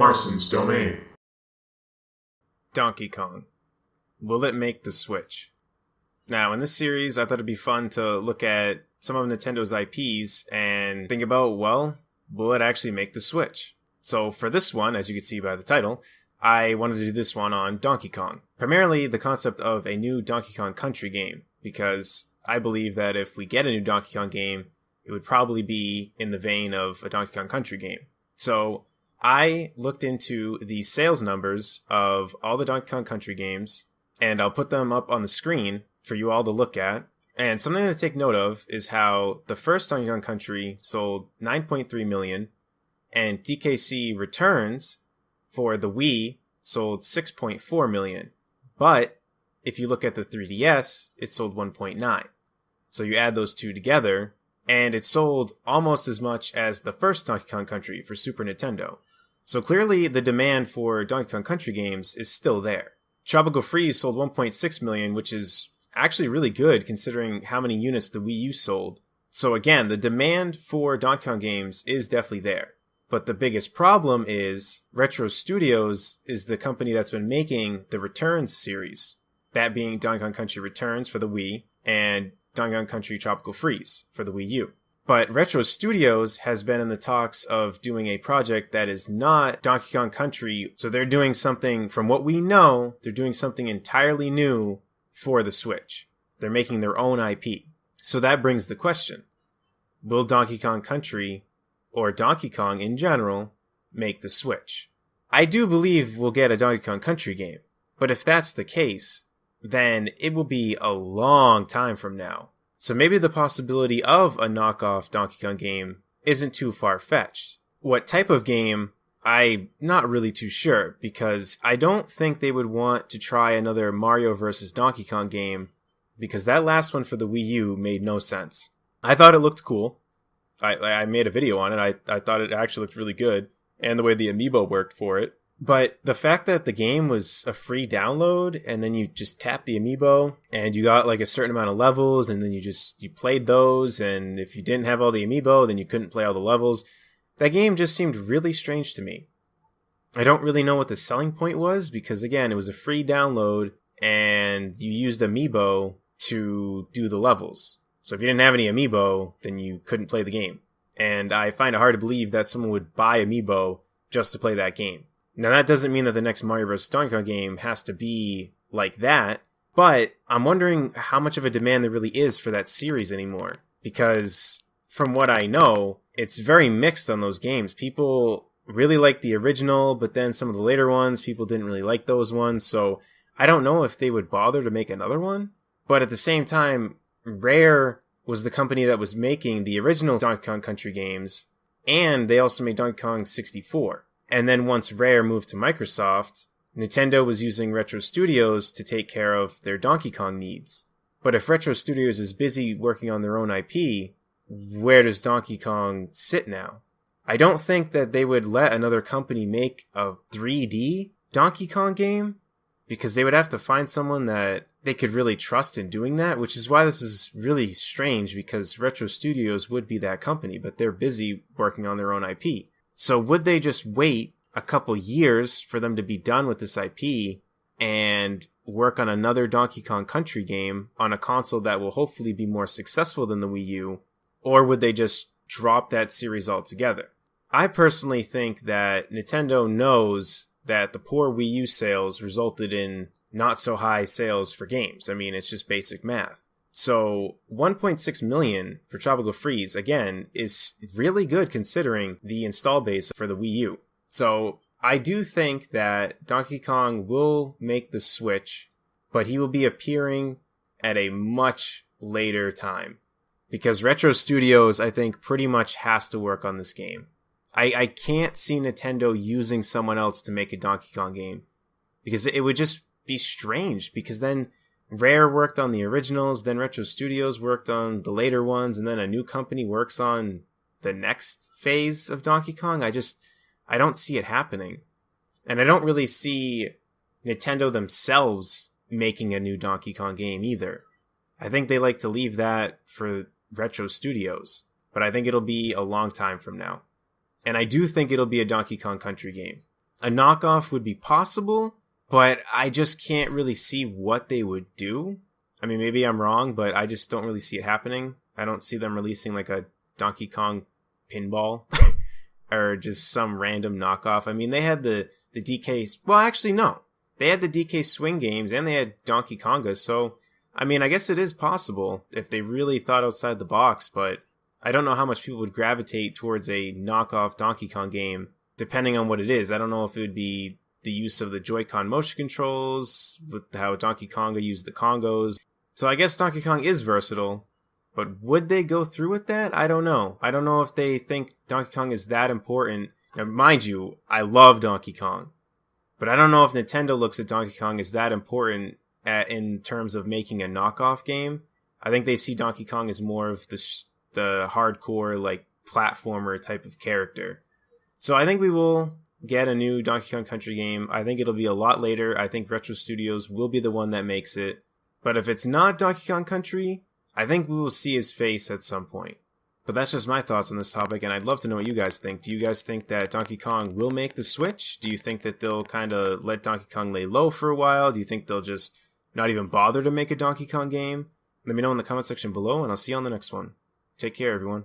Marsens Domain. Donkey Kong. Will it make the Switch? Now, in this series, I thought it'd be fun to look at some of Nintendo's IPs and think about, well, will it actually make the Switch? So for this one, as you can see by the title, I wanted to do this one on Donkey Kong. Primarily the concept of a new Donkey Kong Country game, because I believe that if we get a new Donkey Kong game, it would probably be in the vein of a Donkey Kong Country game. So I looked into the sales numbers of all the Donkey Kong Country games, and I'll put them up on the screen for you all to look at. And something to take note of is how the first Donkey Kong Country sold 9.3 million, and DKC Returns for the Wii sold 6.4 million. But if you look at the 3DS, it sold 1.9. So you add those two together, and it sold almost as much as the first Donkey Kong Country for Super Nintendo. So clearly the demand for Donkey Kong Country games is still there. Tropical Freeze sold 1.6 million, which is actually really good considering how many units the Wii U sold. So again, the demand for Donkey Kong games is definitely there. But the biggest problem is Retro Studios is the company that's been making the Returns series. That being Donkey Kong Country Returns for the Wii and Donkey Kong Country Tropical Freeze for the Wii U. But Retro Studios has been in the talks of doing a project that is not Donkey Kong Country. So they're doing something, from what we know, they're doing something entirely new for the Switch. They're making their own IP. So that brings the question, will Donkey Kong Country, or Donkey Kong in general, make the Switch? I do believe we'll get a Donkey Kong Country game. But if that's the case, then it will be a long time from now. So maybe the possibility of a knockoff Donkey Kong game isn't too far-fetched. What type of game, I'm not really too sure, because I don't think they would want to try another Mario vs. Donkey Kong game, because that last one for the Wii U made no sense. I thought it looked cool. I made a video on it. I thought it actually looked really good, and the way the amiibo worked for it. But the fact that the game was a free download, and then you just tap the amiibo, and you got like a certain amount of levels, and then you played those, and if you didn't have all the amiibo, then you couldn't play all the levels. That game just seemed really strange to me. I don't really know what the selling point was, because again, it was a free download, and you used amiibo to do the levels. So if you didn't have any amiibo, then you couldn't play the game. And I find it hard to believe that someone would buy amiibo just to play that game. Now, that doesn't mean that the next Mario vs. Donkey Kong game has to be like that, but I'm wondering how much of a demand there really is for that series anymore. Because from what I know, it's very mixed on those games. People really like the original, but then some of the later ones, people didn't really like those ones. So I don't know if they would bother to make another one. But at the same time, Rare was the company that was making the original Donkey Kong Country games, and they also made Donkey Kong 64. And then once Rare moved to Microsoft, Nintendo was using Retro Studios to take care of their Donkey Kong needs. But if Retro Studios is busy working on their own IP, where does Donkey Kong sit now? I don't think that they would let another company make a 3D Donkey Kong game, because they would have to find someone that they could really trust in doing that, which is why this is really strange, because Retro Studios would be that company, but they're busy working on their own IP. So would they just wait a couple years for them to be done with this IP and work on another Donkey Kong Country game on a console that will hopefully be more successful than the Wii U? Or would they just drop that series altogether? I personally think that Nintendo knows that the poor Wii U sales resulted in not so high sales for games. I mean, it's just basic math. So 1.6 million for Tropical Freeze, again, is really good considering the install base for the Wii U. So I do think that Donkey Kong will make the Switch, but he will be appearing at a much later time. Because Retro Studios, I think, pretty much has to work on this game. I can't see Nintendo using someone else to make a Donkey Kong game, because it would just be strange, because then Rare worked on the originals, then Retro Studios worked on the later ones, and then a new company works on the next phase of Donkey Kong. I don't see it happening. And I don't really see Nintendo themselves making a new Donkey Kong game either. I think they like to leave that for Retro Studios, but I think it'll be a long time from now. And I do think it'll be a Donkey Kong Country game. a knockoff would be possible, but I just can't really see what they would do. I mean, maybe I'm wrong, but I just don't really see it happening. I don't see them releasing like a Donkey Kong pinball or just some random knockoff. I mean, they had the DK... Well, actually, no. They had the DK Swing games and they had Donkey Konga, so... I mean, I guess it is possible if they really thought outside the box, but I don't know how much people would gravitate towards a knockoff Donkey Kong game, depending on what it is. I don't know if it would be the use of the Joy-Con motion controls, with how Donkey Konga used the Congos. So I guess Donkey Kong is versatile, but would they go through with that? I don't know. I don't know if they think Donkey Kong is that important. Now, mind you, I love Donkey Kong, but I don't know if Nintendo looks at Donkey Kong as that important in terms of making a knockoff game. I think they see Donkey Kong as more of the hardcore, like, platformer type of character. So I think we will get a new Donkey Kong Country game. I think it'll be a lot later. I think Retro Studios will be the one that makes it. But if it's not Donkey Kong Country, I think we will see his face at some point. But that's just my thoughts on this topic, and I'd love to know what you guys think. Do you guys think that Donkey Kong will make the switch? Do you think that they'll kind of let Donkey Kong lay low for a while? Do you think they'll just not even bother to make a Donkey Kong game? Let me know in the comment section below, and I'll see you on the next one. Take care, everyone.